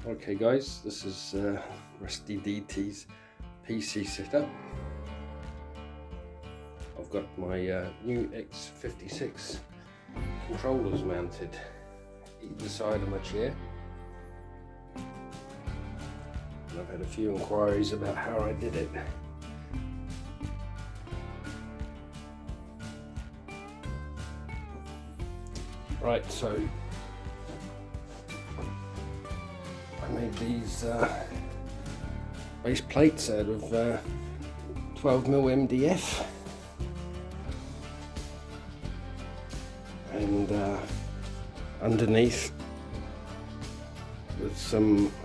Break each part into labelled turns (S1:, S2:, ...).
S1: Okay guys, this is Rusty DT's PC setup. I've got my new X56 controllers mounted either side of my chair. And I've had a few inquiries about how I did it. Right, so I made these base plates out of 12mm MDF, and underneath with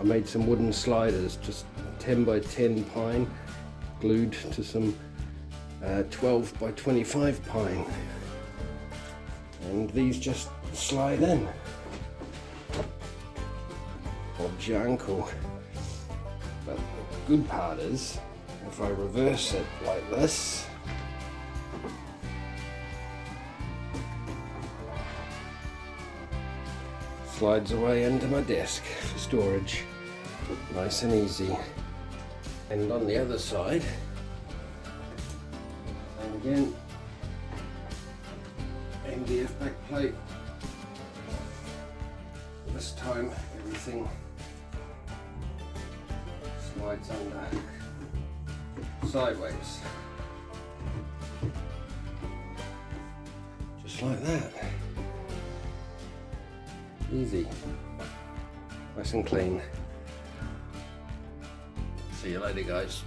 S1: I made some wooden sliders, just 10 by 10 pine glued to some 12 by 25 pine, and these just slide in. Bob's your uncle. But the good part is, if I reverse it like this, slides away into my desk for storage, nice and easy. And on the other side, and again, MDF backplate. This time everything slides under sideways, just like that. Easy, nice and clean. See you later guys.